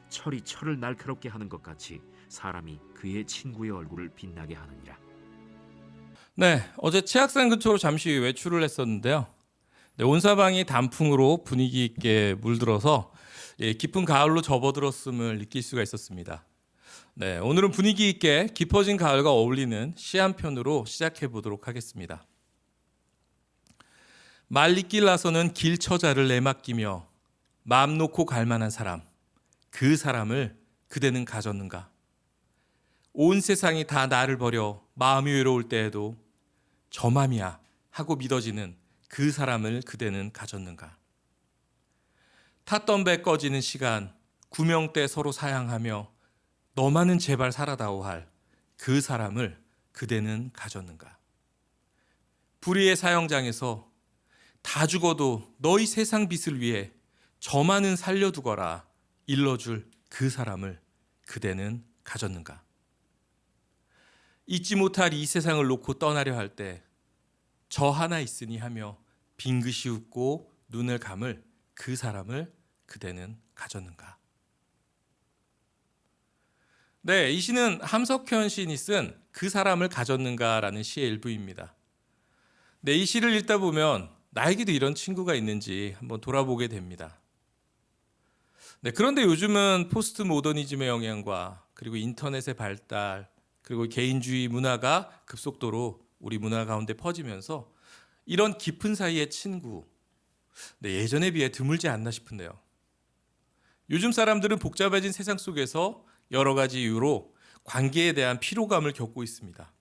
철이 철을 날카롭게 하는 것 같이 사람이 그의 친구의 얼굴을 빛나게 하느니라. 네, 어제 치악산 근처로 잠시 외출을 했었는데요. 네, 온 사방이 단풍으로 분위기 있게 물들어서 깊은 가을로 접어들었음을 느낄 수가 있었습니다. 네, 오늘은 분위기 있게 깊어진 가을과 어울리는 시 한 편으로 시작해 보도록 하겠습니다. 말리길 나서는 길처자를 내맡기며 마음 놓고 갈 만한 사람, 그 사람을 그대는 가졌는가? 온 세상이 다 나를 버려 마음이 외로울 때에도 저 맘이야 하고 믿어지는 그 사람을 그대는 가졌는가? 탔던 배 꺼지는 시간, 구명대 서로 사양하며 너만은 제발 살아다오 할 그 사람을 그대는 가졌는가? 불의의 사형장에서 다 죽어도 너희 세상 빛을 위해 저만은 살려두거라 일러줄 그 사람을 그대는 가졌는가? 잊지 못할 이 세상을 놓고 떠나려 할 때 저 하나 있으니 하며 빙긋이 웃고 눈을 감을 그 사람을 그대는 가졌는가? 네, 이 시는 함석현 시인이 쓴 그 사람을 가졌는가라는 시의 일부입니다. 네, 이 시를 읽다 보면 나에게도 이런 친구가 있는지 한번 돌아보게 됩니다. 네, 그런데 요즘은 포스트 모더니즘의 영향과 그리고 인터넷의 발달, 그리고 개인주의 문화가 급속도로 우리 문화 가운데 퍼지면서 이런 깊은 사이의 친구, 네, 예전에 비해 드물지 않나 싶은데요. 요즘 사람들은 복잡해진 세상 속에서 여러 가지 이유로 관계에 대한 피로감을 겪고 있습니다.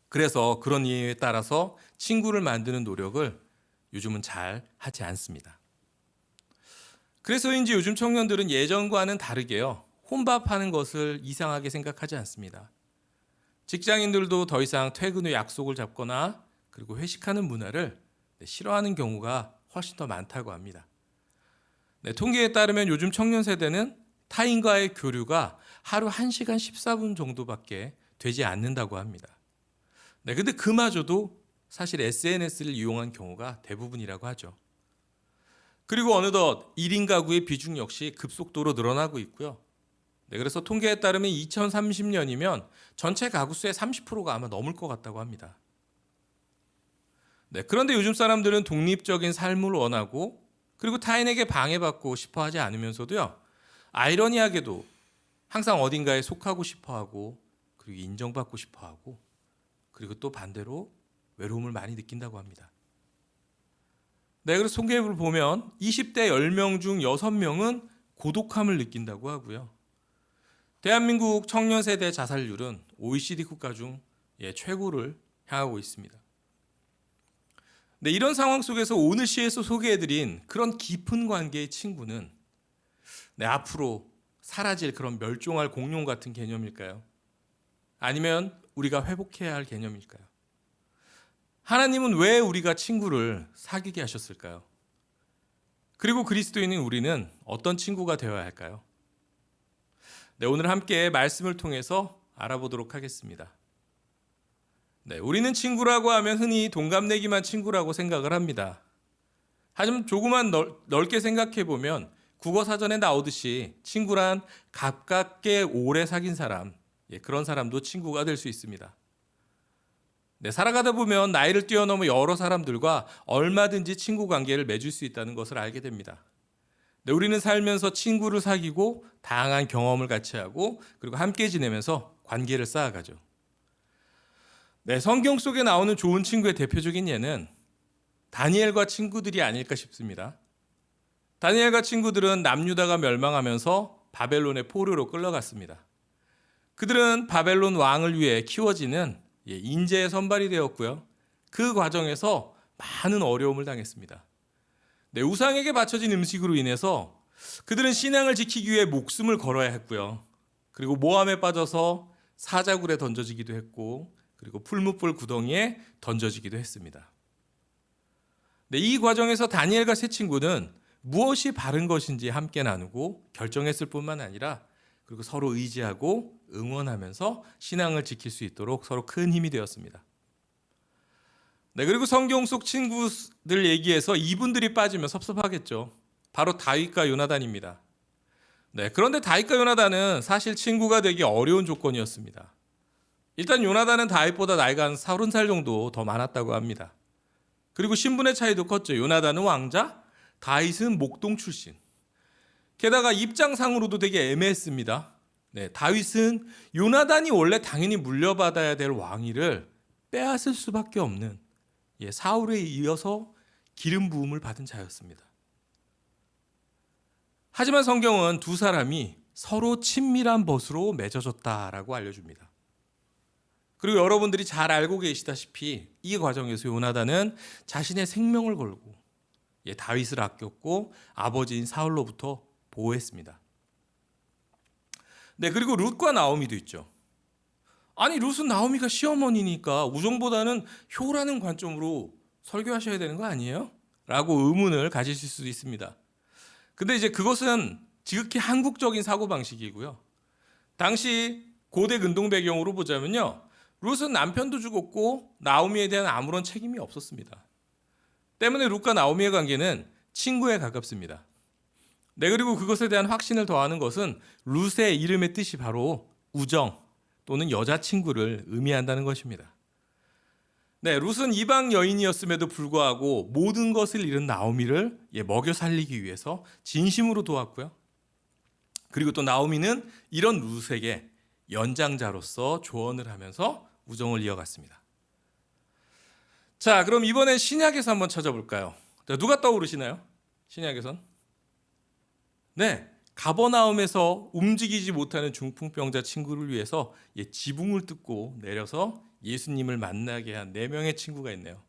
그래서 그런 이유에 따라서 친구를 만드는 노력을 요즘은 잘 하지 않습니다. 그래서인지 요즘 청년들은 예전과는 다르게요, 혼밥하는 것을 이상하게 생각하지 않습니다. 직장인들도 더 이상 퇴근 후 약속을 잡거나 그리고 회식하는 문화를 싫어하는 경우가 훨씬 더 많다고 합니다. 네, 통계에 따르면 요즘 청년 세대는 타인과의 교류가 하루 1시간 14분 정도밖에 되지 않는다고 합니다. 네, 근데 그마저도 사실 SNS를 이용한 경우가 대부분이라고 하죠. 그리고 어느덧 1인 가구의 비중 역시 급속도로 늘어나고 있고요. 네, 그래서 통계에 따르면 2030년이면 전체 가구 수의 30%가 아마 넘을 것 같다고 합니다. 네, 그런데 요즘 사람들은 독립적인 삶을 원하고 그리고 타인에게 방해받고 싶어 하지 않으면서도요, 아이러니하게도 항상 어딘가에 속하고 싶어 하고 그리고 인정받고 싶어 하고 그리고 또 반대로 외로움을 많이 느낀다고 합니다. 네, 그래서 통계를 보면 20대 10명 중 6명은 고독함을 느낀다고 하고요. 대한민국 청년 세대 자살률은 OECD 국가 중 최고를 향하고 있습니다. 네, 이런 상황 속에서 오늘 시에서 소개해드린 그런 깊은 관계의 친구는 앞으로 사라질 그런 멸종할 공룡 같은 개념일까요? 아니면 우리가 회복해야 할 개념일까요? 하나님은 왜 우리가 친구를 사귀게 하셨을까요? 그리고 그리스도인인 우리는 어떤 친구가 되어야 할까요? 네, 오늘 함께 말씀을 통해서 알아보도록 하겠습니다. 네, 우리는 친구라고 하면 흔히 동갑내기만 친구라고 생각을 합니다. 하지만 조금만 넓게 생각해 보면 국어 사전에 나오듯이 친구란 가깝게 오래 사귄 사람, 그런 사람도 친구가 될 수 있습니다. 네, 살아가다 보면 나이를 뛰어넘어 여러 사람들과 얼마든지 친구 관계를 맺을 수 있다는 것을 알게 됩니다. 네, 우리는 살면서 친구를 사귀고 다양한 경험을 같이 하고 그리고 함께 지내면서 관계를 쌓아가죠. 네, 성경 속에 나오는 좋은 친구의 대표적인 예는 다니엘과 친구들이 아닐까 싶습니다. 다니엘과 친구들은 남유다가 멸망하면서 바벨론의 포로로 끌려갔습니다. 그들은 바벨론 왕을 위해 키워지는 인재의 선발이 되었고요. 그 과정에서 많은 어려움을 당했습니다. 네, 우상에게 바쳐진 음식으로 인해서 그들은 신앙을 지키기 위해 목숨을 걸어야 했고요. 그리고 모함에 빠져서 사자굴에 던져지기도 했고 그리고 풀무불 구덩이에 던져지기도 했습니다. 네, 이 과정에서 다니엘과 세 친구는 무엇이 바른 것인지 함께 나누고 결정했을 뿐만 아니라 그리고 서로 의지하고 응원하면서 신앙을 지킬 수 있도록 서로 큰 힘이 되었습니다. 네, 그리고 성경 속 친구들 얘기에서 이분들이 빠지면 섭섭하겠죠. 바로 다윗과 요나단입니다. 네, 그런데 다윗과 요나단은 사실 친구가 되기 어려운 조건이었습니다. 일단 요나단은 다윗보다 나이가 한 30살 정도 더 많았다고 합니다. 그리고 신분의 차이도 컸죠. 요나단은 왕자, 다윗은 목동 출신. 게다가 입장상으로도 되게 애매했습니다. 네, 다윗은 요나단이 원래 당연히 물려받아야 될 왕위를 빼앗을 수밖에 없는 사울에 이어서 기름 부음을 받은 자였습니다. 하지만 성경은 두 사람이 서로 친밀한 벗으로 맺어졌다라고 알려줍니다. 그리고 여러분들이 잘 알고 계시다시피 이 과정에서 요나단은 자신의 생명을 걸고 다윗을 아꼈고 아버지인 사울로부터 보호했습니다. 네, 그리고 룻과 나오미도 있죠. 아니, 룻은 나오미가 시어머니니까 우정보다는 효라는 관점으로 설교하셔야 되는 거 아니에요? 라고 의문을 가지실 수도 있습니다. 근데 이제 그것은 지극히 한국적인 사고방식이고요. 당시 고대 근동 배경으로 보자면요, 룻은 남편도 죽었고 나오미에 대한 아무런 책임이 없었습니다. 때문에 룻과 나오미의 관계는 친구에 가깝습니다. 네, 그리고 그것에 대한 확신을 더하는 것은 룻의 이름의 뜻이 바로 우정 또는 여자친구를 의미한다는 것입니다. 네, 룻은 이방 여인이었음에도 불구하고 모든 것을 잃은 나오미를 먹여 살리기 위해서 진심으로 도왔고요. 그리고 또 나오미는 이런 룻에게 연장자로서 조언을 하면서 우정을 이어갔습니다. 자, 그럼 이번엔 신약에서 한번 찾아볼까요? 누가 떠오르시나요? 신약에선? 네, 가버나움에서 움직이지 못하는 중풍병자 친구를 위해서 지붕을 뜯고 내려서 예수님을 만나게 한 4명의 친구가 있네요.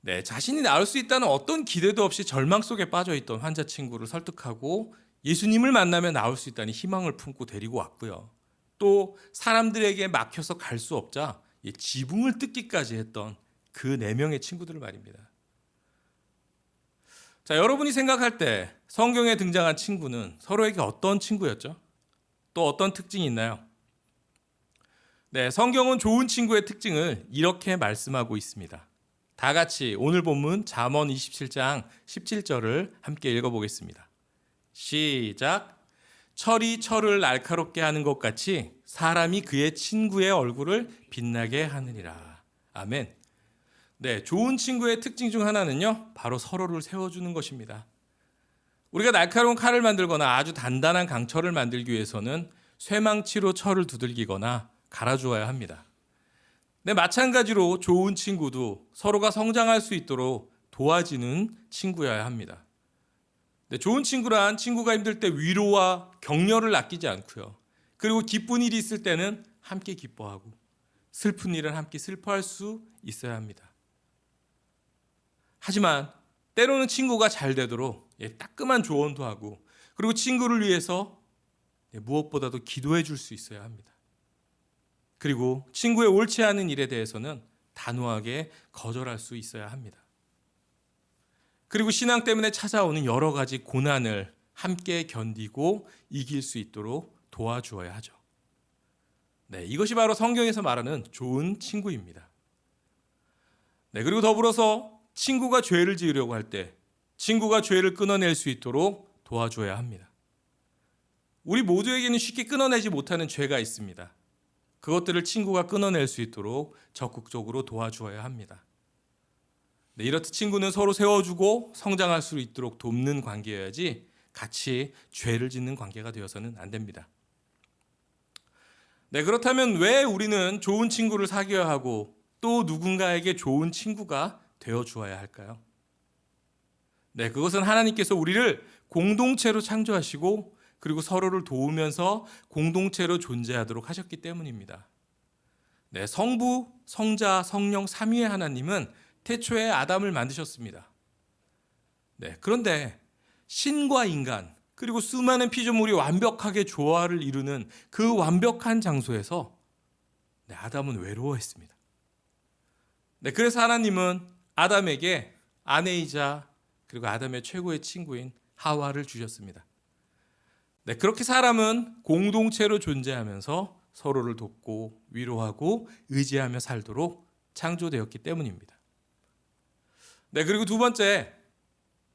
네, 자신이 나을 수 있다는 어떤 기대도 없이 절망 속에 빠져있던 환자 친구를 설득하고 예수님을 만나면 나을 수 있다는 희망을 품고 데리고 왔고요. 또 사람들에게 막혀서 갈 수 없자 지붕을 뜯기까지 했던 그 4명의 친구들을 말입니다. 자, 여러분이 생각할 때 성경에 등장한 친구는 서로에게 어떤 친구였죠? 또 어떤 특징이 있나요? 네, 성경은 좋은 친구의 특징을 이렇게 말씀하고 있습니다. 다 같이 오늘 본문 잠언 27장 17절을 함께 읽어보겠습니다. 시작. 철이 철을 날카롭게 하는 것 같이 사람이 그의 친구의 얼굴을 빛나게 하느니라. 아멘. 네, 좋은 친구의 특징 중 하나는요, 바로 서로를 세워주는 것입니다. 우리가 날카로운 칼을 만들거나 아주 단단한 강철을 만들기 위해서는 쇠망치로 철을 두들기거나 갈아주어야 합니다. 네, 마찬가지로 좋은 친구도 서로가 성장할 수 있도록 도와주는 친구여야 합니다. 네, 좋은 친구란 친구가 힘들 때 위로와 격려를 아끼지 않고요. 그리고 기쁜 일이 있을 때는 함께 기뻐하고 슬픈 일은 함께 슬퍼할 수 있어야 합니다. 하지만 때로는 친구가 잘 되도록 따끔한 조언도 하고 그리고 친구를 위해서 무엇보다도 기도해 줄 수 있어야 합니다. 그리고 친구의 옳지 않은 일에 대해서는 단호하게 거절할 수 있어야 합니다. 그리고 신앙 때문에 찾아오는 여러 가지 고난을 함께 견디고 이길 수 있도록 도와주어야 하죠. 네, 이것이 바로 성경에서 말하는 좋은 친구입니다. 네, 그리고 더불어서 친구가 죄를 지으려고 할 때 친구가 죄를 끊어낼 수 있도록 도와줘야 합니다. 우리 모두에게는 쉽게 끊어내지 못하는 죄가 있습니다. 그것들을 친구가 끊어낼 수 있도록 적극적으로 도와주어야 합니다. 네, 이렇듯 친구는 서로 세워주고 성장할 수 있도록 돕는 관계여야지 같이 죄를 짓는 관계가 되어서는 안 됩니다. 네, 그렇다면 왜 우리는 좋은 친구를 사귀어야 하고 또 누군가에게 좋은 친구가 되어 주어야 할까요? 네, 그것은 하나님께서 우리를 공동체로 창조하시고 그리고 서로를 도우면서 공동체로 존재하도록 하셨기 때문입니다. 네, 성부, 성자, 성령 삼위의 하나님은 태초에 아담을 만드셨습니다. 네, 그런데 신과 인간 그리고 수많은 피조물이 완벽하게 조화를 이루는 그 완벽한 장소에서 아담은 외로워했습니다. 네, 그래서 하나님은 아담에게 아내이자 그리고 아담의 최고의 친구인 하와를 주셨습니다. 네, 그렇게 사람은 공동체로 존재하면서 서로를 돕고 위로하고 의지하며 살도록 창조되었기 때문입니다. 네, 그리고 두 번째,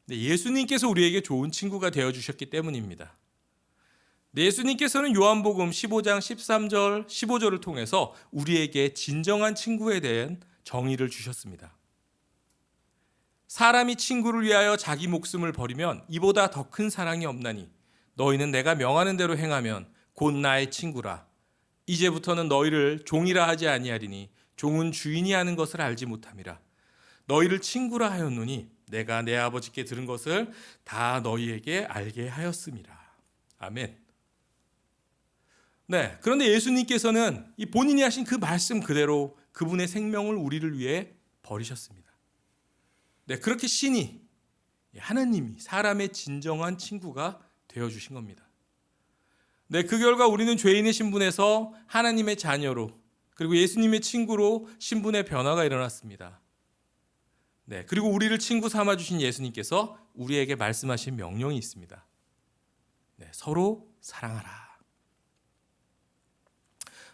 예수님께서 우리에게 좋은 친구가 되어주셨기 때문입니다. 예수님께서는 요한복음 15장 13절, 15절을 통해서 우리에게 진정한 친구에 대한 정의를 주셨습니다. 사람이 친구를 위하여 자기 목숨을 버리면 이보다 더 큰 사랑이 없나니 너희는 내가 명하는 대로 행하면 곧 나의 친구라. 이제부터는 너희를 종이라 하지 아니하리니 종은 주인이 하는 것을 알지 못함이라. 너희를 친구라 하였노니 내가 내 아버지께 들은 것을 다 너희에게 알게 하였음이라. 아멘. 네, 그런데 예수님께서는 이 본인이 하신 그 말씀 그대로 그분의 생명을 우리를 위해 버리셨습니다. 네, 그렇게 신이, 하나님이 사람의 진정한 친구가 되어주신 겁니다. 네, 그 결과 우리는 죄인의 신분에서 하나님의 자녀로, 그리고 예수님의 친구로 신분의 변화가 일어났습니다. 네, 그리고 우리를 친구 삼아주신 예수님께서 우리에게 말씀하신 명령이 있습니다. 네, 서로 사랑하라.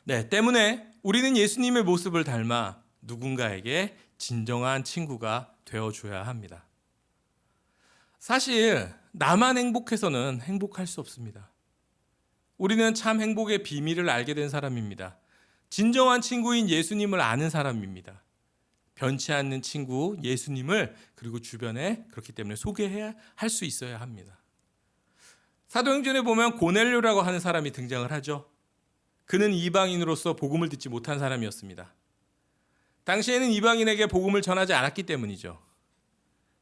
네, 때문에 우리는 예수님의 모습을 닮아 누군가에게 진정한 친구가 되어줘야 합니다. 사실 나만 행복해서는 행복할 수 없습니다. 우리는 참 행복의 비밀을 알게 된 사람입니다. 진정한 친구인 예수님을 아는 사람입니다. 변치 않는 친구 예수님을 그리고 주변에 그렇기 때문에 소개해야 할 수 있어야 합니다. 사도행전에 보면 고넬료라고 하는 사람이 등장을 하죠. 그는 이방인으로서 복음을 듣지 못한 사람이었습니다. 당시에는 이방인에게 복음을 전하지 않았기 때문이죠.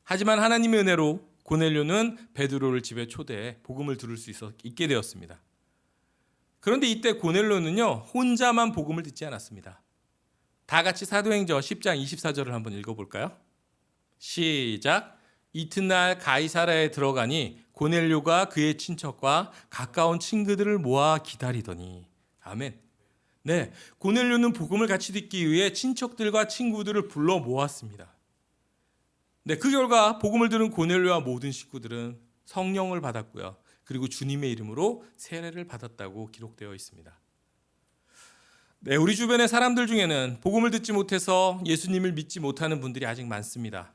하지만 하나님의 은혜로 고넬료는 베드로를 집에 초대해 복음을 들을 수 있게 되었습니다. 그런데 이때 고넬료는요, 혼자만 복음을 듣지 않았습니다. 다 같이 사도행전 10장 24절을 한번 읽어볼까요? 시작. 이튿날 가이사랴에 들어가니 고넬료가 그의 친척과 가까운 친구들을 모아 기다리더니. 아멘. 네, 고넬료는 복음을 같이 듣기 위해 친척들과 친구들을 불러 모았습니다. 네, 그 결과 복음을 들은 고넬료와 모든 식구들은 성령을 받았고요. 그리고 주님의 이름으로 세례를 받았다고 기록되어 있습니다. 네, 우리 주변의 사람들 중에는 복음을 듣지 못해서 예수님을 믿지 못하는 분들이 아직 많습니다.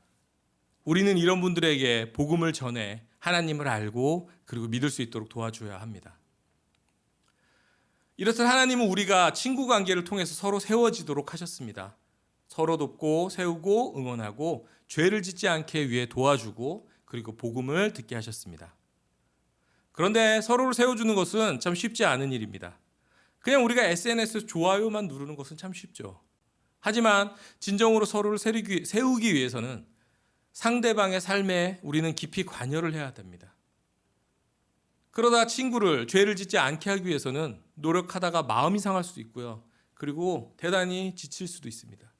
우리는 이런 분들에게 복음을 전해 하나님을 알고 그리고 믿을 수 있도록 도와줘야 합니다. 이렇듯 하나님은 우리가 친구 관계를 통해서 서로 세워지도록 하셨습니다. 서로 돕고 세우고 응원하고 죄를 짓지 않게 위해 도와주고 그리고 복음을 듣게 하셨습니다. 그런데 서로를 세워주는 것은 참 쉽지 않은 일입니다. 그냥 우리가 SNS 좋아요만 누르는 것은 참 쉽죠. 하지만 진정으로 서로를 세우기 위해서는 상대방의 삶에 우리는 깊이 관여를 해야 됩니다. 그러다 친구를 죄를 짓지 않게 하기 위해서는 노력하다가 마음이 상할 수도 있고요. 그리고 대단히 지칠 수도 있습니다.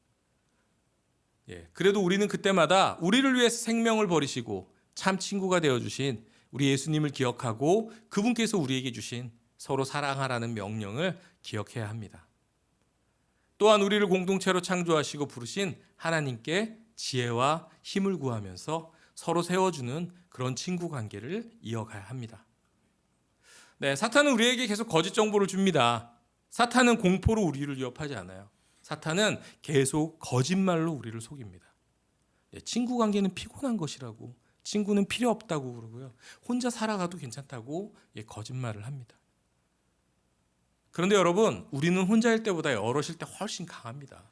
그래도 우리는 그때마다 우리를 위해서 생명을 버리시고 참 친구가 되어주신 우리 예수님을 기억하고 그분께서 우리에게 주신 서로 사랑하라는 명령을 기억해야 합니다. 또한 우리를 공동체로 창조하시고 부르신 하나님께 지혜와 힘을 구하면서 서로 세워주는 그런 친구 관계를 이어가야 합니다. 네, 사탄은 우리에게 계속 거짓 정보를 줍니다. 사탄은 공포로 우리를 위협하지 않아요. 사탄은 계속 거짓말로 우리를 속입니다. 친구 관계는 피곤한 것이라고, 친구는 필요 없다고 그러고요. 혼자 살아가도 괜찮다고 거짓말을 합니다. 그런데 여러분, 우리는 혼자일 때보다 여럿일 때 훨씬 강합니다.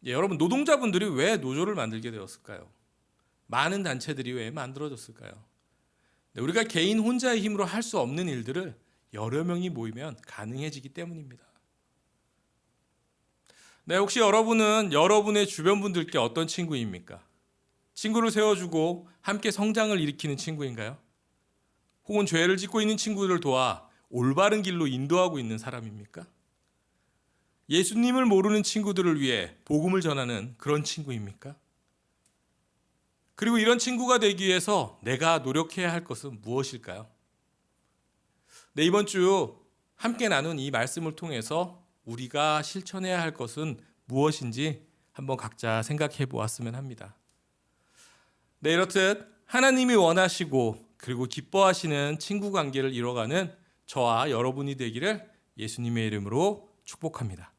여러분, 노동자분들이 왜 노조를 만들게 되었을까요? 많은 단체들이 왜 만들어졌을까요? 우리가 개인 혼자의 힘으로 할 수 없는 일들을 여러 명이 모이면 가능해지기 때문입니다. 네, 혹시 여러분은 여러분의 주변 분들께 어떤 친구입니까? 친구를 세워주고 함께 성장을 일으키는 친구인가요? 혹은 죄를 짓고 있는 친구들을 도와 올바른 길로 인도하고 있는 사람입니까? 예수님을 모르는 친구들을 위해 복음을 전하는 그런 친구입니까? 그리고 이런 친구가 되기 위해서 내가 노력해야 할 것은 무엇일까요? 네, 이번 주 함께 나눈 이 말씀을 통해서 우리가 실천해야 할 것은 무엇인지 한번 각자 생각해 보았으면 합니다. 네, 이렇듯 하나님이 원하시고 그리고 기뻐하시는 친구 관계를 이뤄가는 저와 여러분이 되기를 예수님의 이름으로 축복합니다.